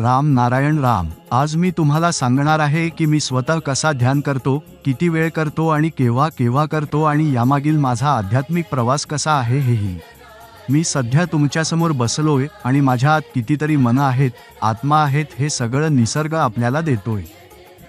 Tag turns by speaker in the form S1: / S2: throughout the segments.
S1: राम नारायण राम. आज मी तुम्हाला सांगणार आहे की मी स्वतः कसा ध्यान करतो, किती वेळ करतो आणि केव्हा केव्हा करतो आणि यामागील माझा आध्यात्मिक प्रवास कसा आहे हेही. मी सध्या तुमच्यासमोर बसलोय आणि माझ्या आत कितीतरी मनं आहेत, आत्मा आहेत, हे सगळं निसर्ग आपल्याला देतोय.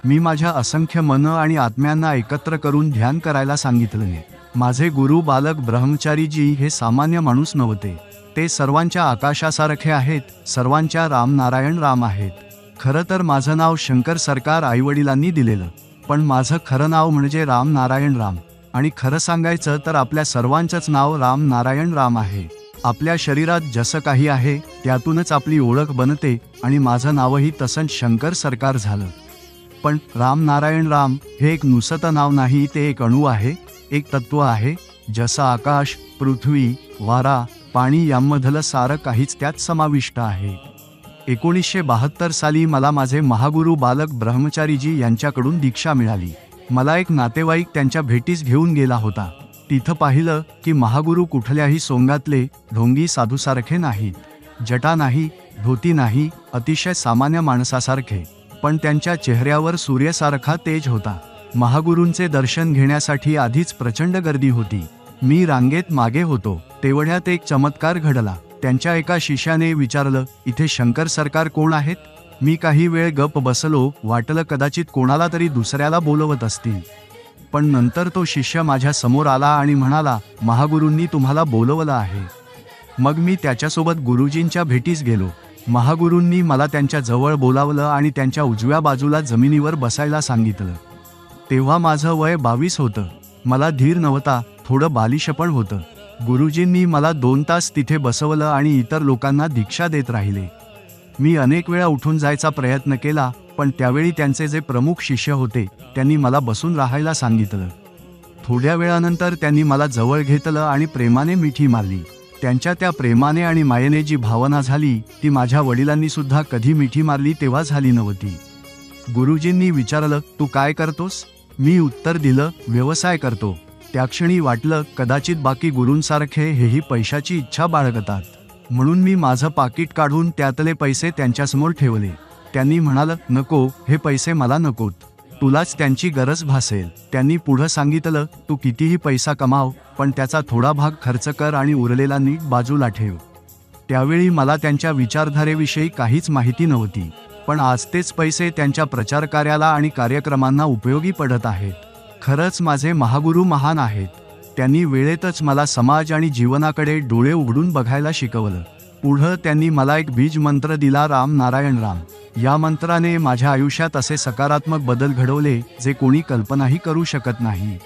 S1: मी माझ्या असंख्य मनं आणि आत्म्यांना एकत्र करून ध्यान करायला सांगितलं. माझे गुरु बालक ब्रह्मचारीजी हे सामान्य माणूस नव्हते. ते सर्वांच्या आकाशासारखे आहेत, सर्वांच्या राम नारायण राम आहेत. खरं तर माझं नाव शंकर सरकार आईवडिलांनी दिलेलं, पण माझं खरं नाव म्हणजे राम नारायण राम. आणि खरं सांगायचं तर आपल्या सर्वांचंच नाव राम नारायण राम आहे. आपल्या शरीरात जसं काही आहे त्यातूनच आपली ओळख बनते आणि माझं नावही तसंच शंकर सरकार झालं. पण राम नारायण राम हे एक नुसतं नाव नाही, ते एक अणू आहे, एक तत्व आहे. जसं आकाश, पृथ्वी, वारा, पाणी यामधलं सारं काहीच त्यात समाविष्ट आहे. 1972 साली मला माझे महागुरु बालक ब्रह्मचारीजी यांच्याकडून दीक्षा मिळाली. मला एक नातेवाईक त्यांच्या भेटीस घेऊन गेला होता. तिथं पाहिलं की महागुरु कुठल्याही सोंगातले ढोंगी साधूसारखे नाहीत. जटा नाही, धोती नाही, अतिशय सामान्य माणसासारखे. पण त्यांच्या चेहऱ्यावर सूर्यासारखा तेज होता. महागुरूंचे दर्शन घेण्यासाठी आधीच प्रचंड गर्दी होती. मी रांगेत मागे होतो. तेवढ्यात एक चमत्कार घडला. त्यांच्या एका शिष्याने विचारलं, इथे शंकर सरकार कोण आहेत? मी काही वेळ गप्प बसलो. वाटलं कदाचित कोणाला तरी दुसऱ्याला बोलवत असतील. पण नंतर तो शिष्य माझ्या समोर आला आणि म्हणाला, महागुरूंनी तुम्हाला बोलवलं आहे. मग मी त्याच्यासोबत गुरुजींच्या भेटीस गेलो. महागुरूंनी मला त्यांच्या जवळ बोलावलं आणि त्यांच्या उजव्या बाजूला जमिनीवर बसायला सांगितलं. तेव्हा माझं वय 22 होतं. मला धीर नव्हता, थोडं बालिशपण होतं. गुरुजींनी मला 2 तास तिथे बसवलं आणि इतर लोकांना दीक्षा देत राहिले. मी अनेक वेळा उठून जायचा प्रयत्न केला, पण त्यावेळी त्यांचे जे प्रमुख शिष्य होते त्यांनी मला बसून राहायला सांगितलं. थोड्या वेळानंतर त्यांनी मला जवळ घेतलं आणि प्रेमाने मिठी मारली. त्यांच्या त्या प्रेमाने आणि मायेने जी भावना झाली ती माझ्या वडिलांनी सुद्धा कधी मिठी मारली तेव्हा झाली नव्हती. गुरुजींनी विचारलं, तू काय करतोस? मी उत्तर दिलं, व्यवसाय करतो. त्या क्षणी वाटलं कदाचित बाकी गुरूंसारखे हेही पैशाची इच्छा बाळगतात. म्हणून मी माझं पाकीट काढून त्यातले पैसे त्यांच्यासमोर ठेवले. त्यांनी म्हणालं, नको, हे पैसे मला नकोत, तुलाच त्यांची गरज भासेल. त्यांनी पुढं सांगितलं, तू कितीही पैसा कमाव, पण त्याचा थोडा भाग खर्च कर आणि उरलेला नीट बाजूला ठेव. त्यावेळी मला त्यांच्या विचारधारेविषयी काहीच माहिती नव्हती, पण आज तेच पैसे त्यांच्या प्रचार कार्याला आणि कार्यक्रमांना उपयोगी पडत आहेत. खरंच माझे महागुरू महान आहेत. त्यांनी वेळेतच मला समाज आणि जीवनाकडे डोळे उघडून बघायला शिकवलं. पुढं त्यांनी मला एक बीज मंत्र दिला, राम नारायण राम. या मंत्राने माझ्या आयुष्यात असे सकारात्मक बदल घडवले जे कोणी कल्पनाही करू शकत नाही.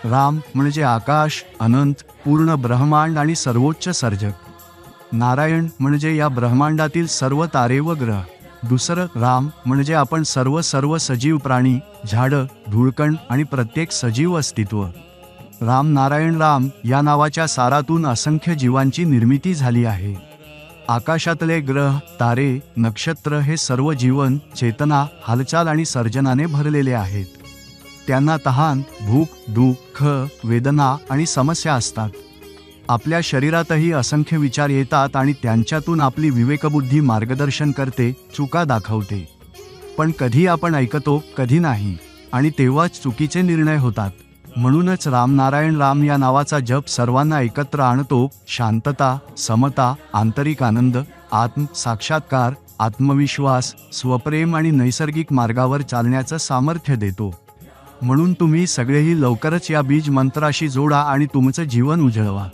S1: राम म्हणजे आकाश, अनंत, पूर्ण ब्रह्मांड आणि सर्वोच्च सर्जक. नारायण म्हणजे या ब्रह्मांडातील सर्व तारे व ग्रह. दुसरं राम म्हणजे आपण सर्व सजीव प्राणी, झाडं, धुळकण आणि प्रत्येक सजीव अस्तित्व. राम नारायण राम या नावाच्या सारातून असंख्य जीवांची निर्मिती झाली आहे. आकाशातले ग्रह, तारे, नक्षत्र हे सर्व जीवन, चेतना, हालचाल आणि सर्जनाने भरलेले आहेत. त्यांना तहान, भूक, दुःख, वेदना आणि समस्या असतात. आपल्या शरीरातही असंख्य विचार येतात आणि त्यांच्यातून आपली विवेकबुद्धी मार्गदर्शन करते, चुका दाखवते. पण कधी आपण ऐकतो, कधी नाही, आणि तेव्हाच चुकीचे निर्णय होतात. म्हणूनच राम नारायण राम या नावाचा जप सर्वांना एकत्र आणतो. शांतता, समता, आंतरिक आनंद, साक्षात्कार, आत्मविश्वास, स्वप्रेम आणि नैसर्गिक मार्गावर चालण्याचं सामर्थ्य देतो. म्हणून तुम्ही सगळेही लवकरच या बीज मंत्राशी जोडा आणि तुमचं जीवन उजळवा.